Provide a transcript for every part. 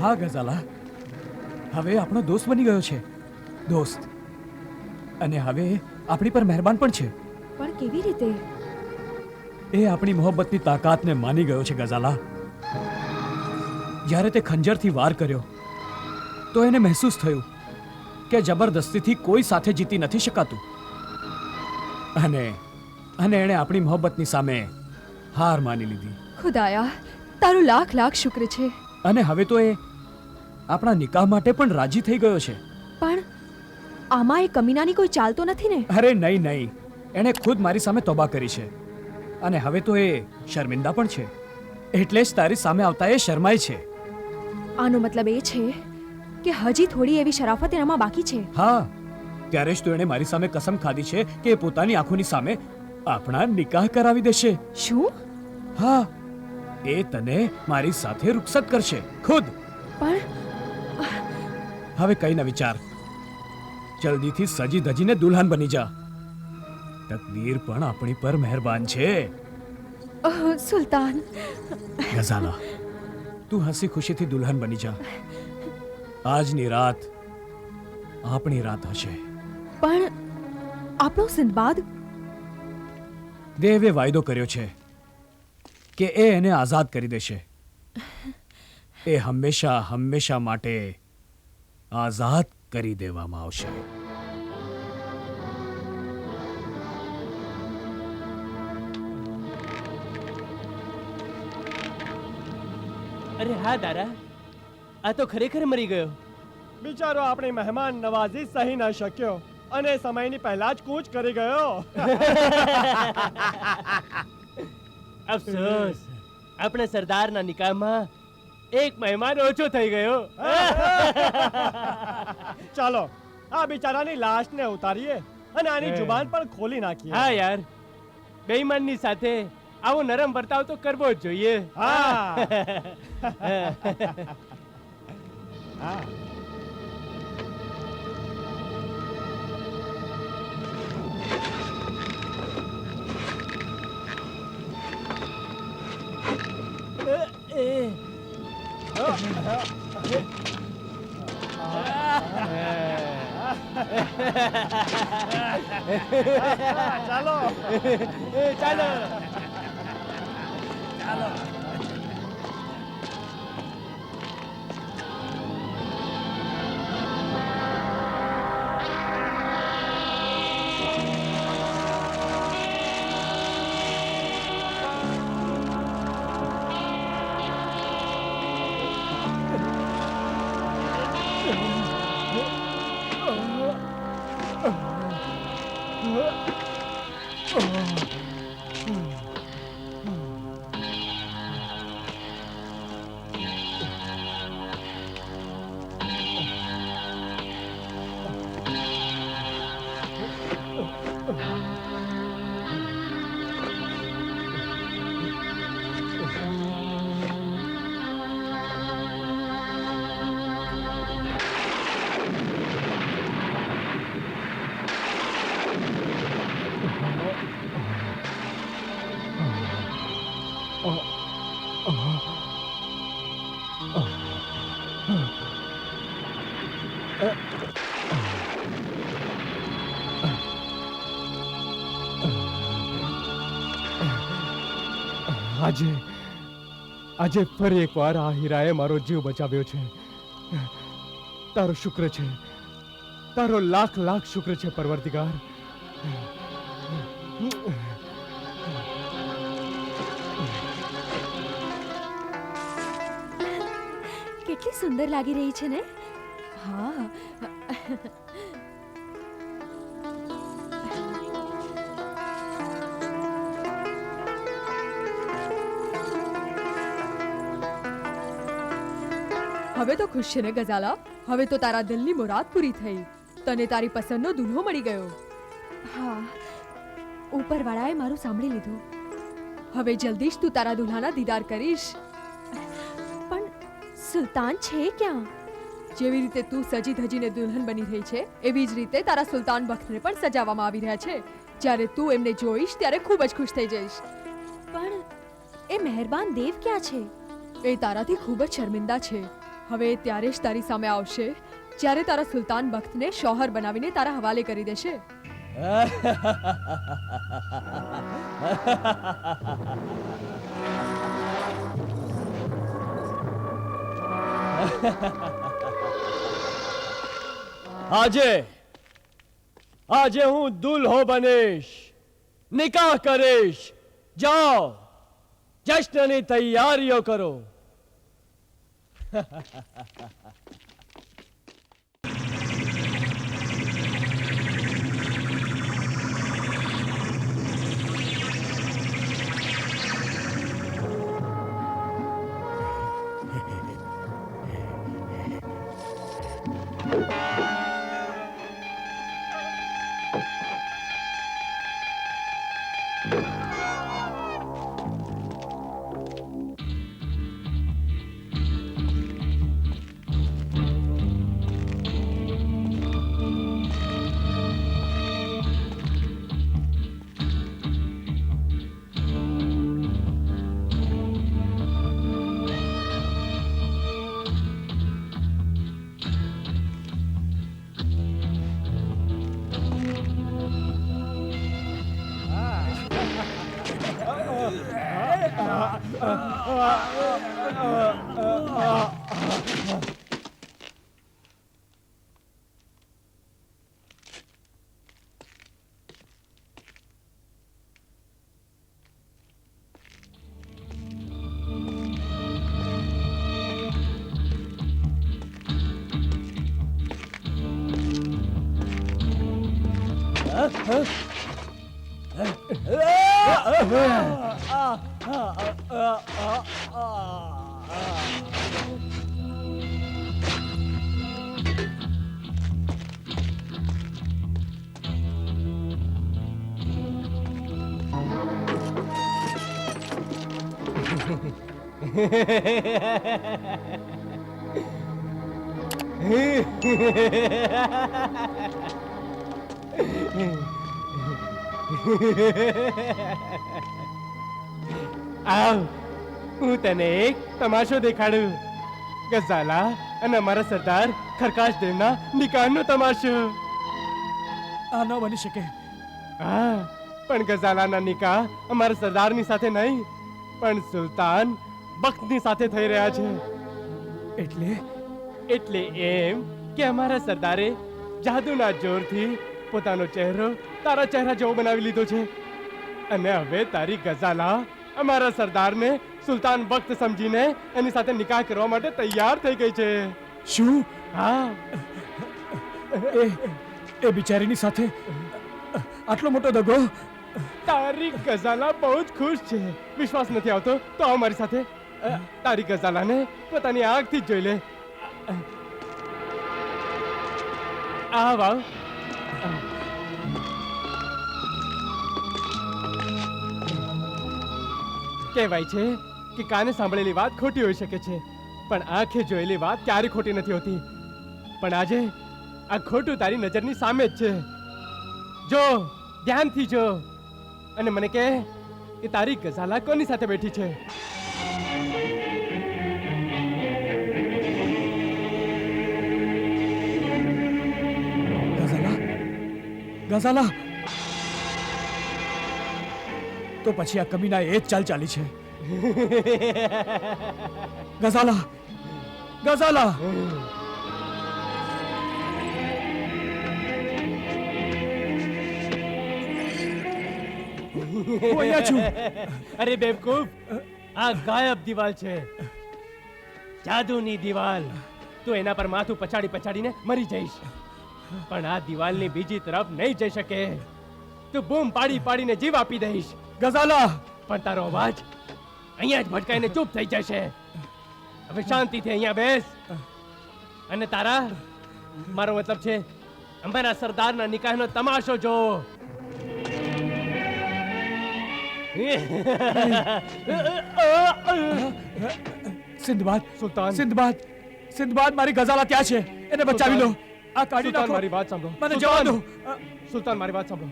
હા ગઝાલા, હવે આપણો દોસ્ત બની ગયો છે. દોસ્ત, અને હવે આપણી પર મહેરબાન પણ છે. પણ કેવી રીતે? એ આપણી મોહબ્બતની તાકાતને માની ગયો છે ગઝાલા. જ્યારે તે ખંજરથી વાર કર્યો તો એને મહેસૂસ થયું કે જબરદસ્તીથી કોઈ સાથે જીતી નથી શકાતું. અને એણે આપણી મોહબ્બતની સામે હાર માની લીધી. ખુદાયા, તારું લાખ લાખ શુક્ર છે. અને હવે તો એ આપણા નિકાહ માટે પણ રાજી થઈ ગયો છે. પણ આમાં એ કમીનાની કોઈ ચાલ તો નથી ને? અરે નહીં નહીં, એણે ખુદ મારી સામે તોબા કરી છે. અને હવે તો એ શર્મિંદા પણ છે. એટલે જ તારી સામે આવતા એ શરમાય છે. આનો મતલબ એ છે કે હજી થોડી એવી શરાફત એનામાં બાકી છે. હા, ત્યારે જ તો એણે મારી સામે કસમ ખાધી છે કે એ પોતાની આંખોની સામે આપણા નિકાહ કરાવી દેશે. શું? હા, એ તને મારી સાથે રૂખસત કરશે ખુદ. પણ હવે કઈ ન વિચાર, જલ્દીથી સજી ધજીને દુલ્હન બની જા. તકદીર પણ આપણી પર મહેરબાન છે. સુલતાન, ગઝાલા, તું હસી ખુશીથી દુલ્હન બની જા. આજની રાત આપણી રાત હશે. પણ આપણો સિંદબાદ? દેવે વાયદો કર્યો છે કે એ એને આઝાદ કરી દેશે. એ હંમેશા હંમેશા માટે આઝાદ કરી દેવામાં આવશે. અરે હા દાદા, આ તો ખરેખર મરી ગયો. બિચારો આપણી મહેમાન નવાઝી સહી ન શક્યો અને સમયની પહેલા જ કૂચ કરી ગયો. અફસોસ, આપણે સરદારના નિકાહમાં એક મહેમાન ઓછો થઈ ગયો. ચાલો આ બિચારાની લાશને ઉતારીએ અને આની જુબાન પણ ખોલી નાખીએ. હા યાર, બેઈમાનની સાથે આવો નરમ વર્તાવ તો કરવો જ જોઈએ. હા. હા. ચાલો ચાલો. આજે ફરી એકવાર આ હીરાએ મારો જીવ બચાવ્યો છે. તારો શુક્ર છે, તારો લાખ લાખ શુક્ર છે પરવરદિગાર. કેટલી સુંદર લાગી રહી છે ને? હા. હવે તો ખુશ છે ને ગઝાલા? હવે તો તારા દિલની મુરાદ પૂરી થઈ. તને તારી પસંદનો દુલ્હો મળી ગયો. હા, ઉપરવાળાએ મારું સાંભળી લીધું. હવે જલ્દી જ તું તારા દુલ્હાના દીદાર કરીશ. પણ સુલતાન છે ક્યાં? જેવી રીતે તું સજી ધજીને દુલ્હન બની રહી છે, એવી જ રીતે તારા સુલતાન બખ્તને પણ સજાવવામાં આવી રહ્યા છે. જ્યારે તું એમને જોઈશ ત્યારે ખૂબ જ ખુશ થઈ જઈશ. પણ એ મહેરબાન દેવ ક્યાં છે? એ તારાથી ખૂબ જ શર્મિંદા છે. હવે એ ત્યારે જ તારી સામે આવશે જ્યારે તારા સુલતાન બખ્તને શોહર બનાવીને તારા હવાલે કરી દેશે. આજે આજે હું દુલ્હો બનીશ, નિકાહ કરીશ. જાઓ, જશ્નની તૈયારીઓ કરો. આવ, હું તને એક તમાશો દેખાડું. ગઝાલા અને અમારા સરદાર ખરકાશ દેવના નિકાહનો તમાશો. આ ન બની શકે. હા, પણ ગઝાલાના નિકાહ અમારા સરદારની સાથે નહીં, પણ સુલતાન બખ્તની સાથે થઈ રહ્યા છે. એટલે એમ કે અમારા સરદારે જાદુના જોરથી પોતાનો ચહેરો તારા ચહેરા જેવો બનાવી લીધો છે, અને હવે તારી ગઝાલા અમારા સરદારને સુલતાન બખ્ત સમજીને એની સાથે નિકાહ કરવા માટે તૈયાર થઈ ગઈ છે. શું? હા, એ બિચારીની સાથે આટલો મોટો દગો? તારી ગઝાલા બહુ જ ખુશ છે. વિશ્વાસ નથી આવતો તો આવ મારી સાથે. તારી ગઝાલાને પોતાની આંખથી જ જોઈ લે. આવ આવ. કહેવાય છે કે કાને સાંભળેલી વાત ખોટી હોઈ શકે છે, પણ આંખે જોયેલી વાત ક્યારે ખોટી નથી હોતી. પણ આજે આ ખોટું તારી નજરની સામે જ છે. જો, ધ્યાનથી જો, અને મને કહે કે તારી ગઝાલા કોની સાથે બેઠી છે? ગઝાલા? તો પછી આ કમીના એ જ ચાલ ચાલી છે. ગઝાલા! ગઝાલા! હું અહીંયા છું. અરે બેવકૂફ, આ ગાયબ દિવાલ છે, જાદુની દિવાલ. તું એના પર માથું પછાડી પછાડીને મરી જઈશ, પણ આ દિવાલની બીજી તરફ નહીં જઈ શકે. તું બૂમ પાડી પાડીને જીવ આપી દઈશ. ગઝાલા! પણ તારો અવાજ અહીંયા જ ભટકાઈને ચૂપ થઈ જશે. હવે શાંતિથી અહીંયા બેસ અને તારા, મારો મતલબ છે અમારા સરદારના નિકાહનો તમાશો જો. સિંધબાદ! સુલતાન! સિંધબાદ! સિંધબાદ, મારી ગઝાલા ક્યાં છે? એને બચાવી લો. આ કાઢી સુલતાન, નાખો. મારી વાત સાંભળો. મને જવા દો. સુલતાન, મારી વાત સાંભળો.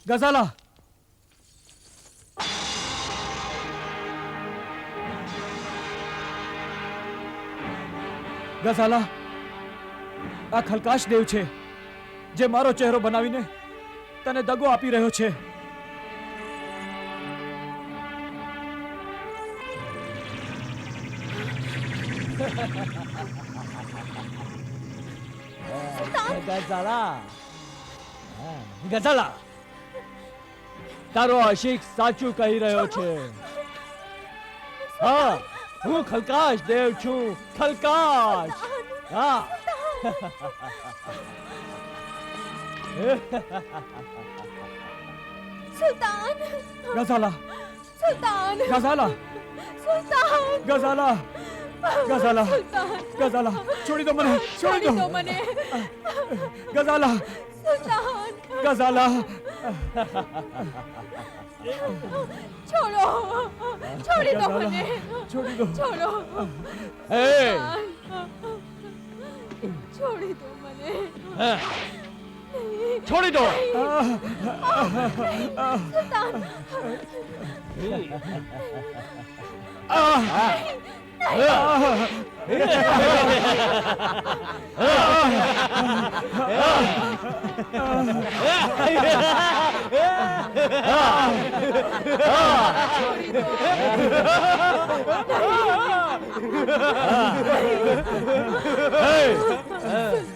ગઝાલા ગઝાલા આ ખલકાશ દેવ છે જે મારો ચહેરો બનાવીને તને દગો આપી રહ્યો છે. ગઝાલા તારો આશિક સાચું કહી રહ્યો છે. હા, હું ખલકાશ દેવ છું. ખલકાશ. હા. સુલતાન ગઝાલા સુલતાન ગઝાલા સુલતાન ગઝાલા ગઝાલા સુલતાન ગઝાલા છોડી દો મને, છોડી છોડી દો દો મને ગઝાલા સુલતાન ગઝાલા છોડો છોડી દો મને છોડી દો. છોડો એ છોડી દો મને છોડી દો. સુલતાન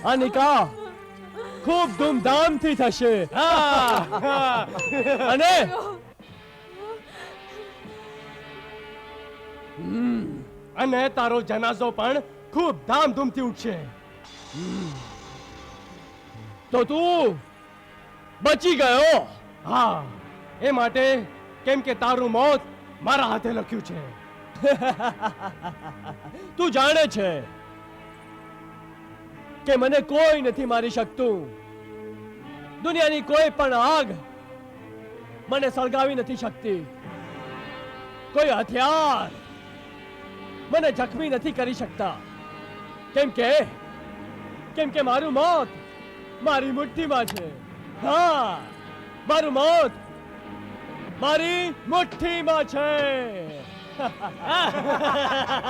આ નિકાહ ખૂબ ધૂમધામથી થશે. અને અને તારો જનાઝો પણ ખૂબ ધામધૂમથી ઉઠશે. તો તું બચી ગયો. હા, એ માટે કેમ કે તારું મોત મારા હાથે લખ્યું છે. તું જાણે છે કે મને કોઈ નથી મારી શકતું. દુનિયાની કોઈ પણ આગ મને સળગાવી નથી શકતી. કોઈ હથિયાર મને જખમી નથી કરી શકતા. કેમ કે મારું મોત મારી મુઠ્ઠીમાં છે. હા, મારું મોત મારી મુઠ્ઠીમાં છે.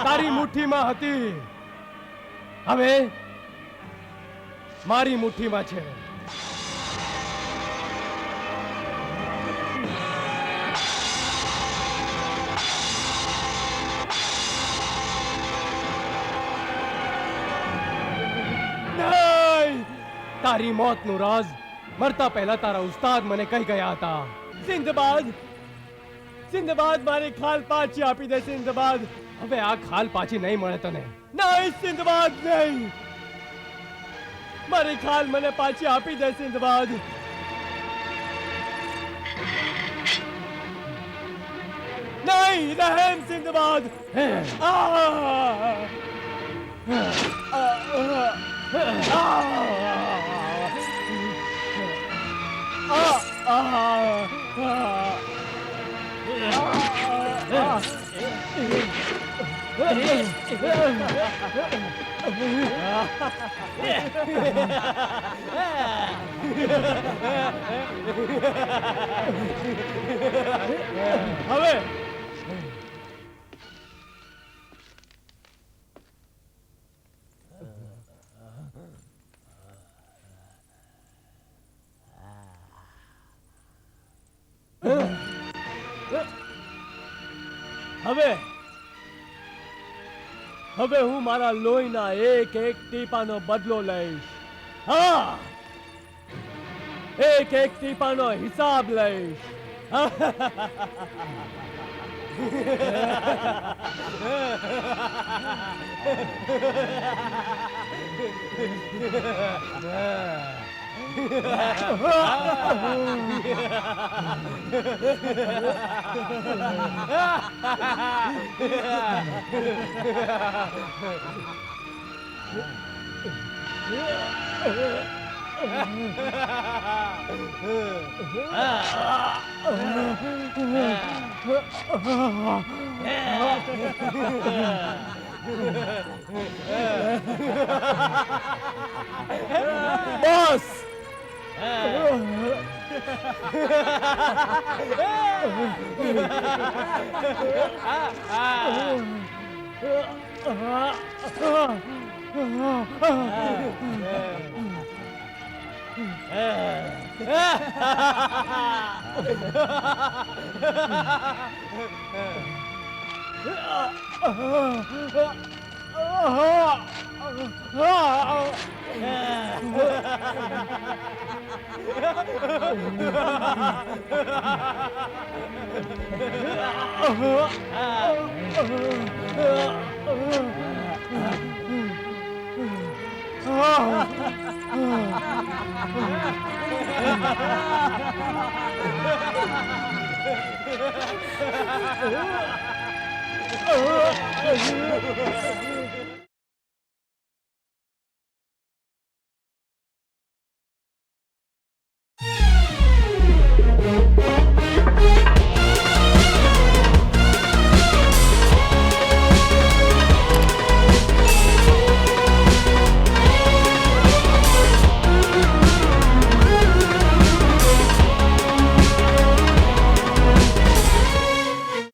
તારી મુઠ્ઠીમાં હતી, હવે મારી મુઠ્ઠીમાં છે. નહીં! તારી મોતનું રાજ મરતા પહેલા તારા ઉસ્તાદ મને કહી ગયા હતા. સિંધબાદ, સિંધબાદ, મારી ખાલ પાછી આપી દે. સિંધબાદ, હવે આ ખાલ પાછી નહીં મળે તને. નહીં સિંધબાદ, નહીં. મારી ખાલ મને પાછી આપી દે. સિંધબાદ, નહીં. રહેમ સિંધબાદ. હવે હવે હવે હું મારા લોહીના એક એક ટીપાનો બદલો લઈશ. હા, એક એક ટીપાનો હિસાબ લઈશ. બોસ,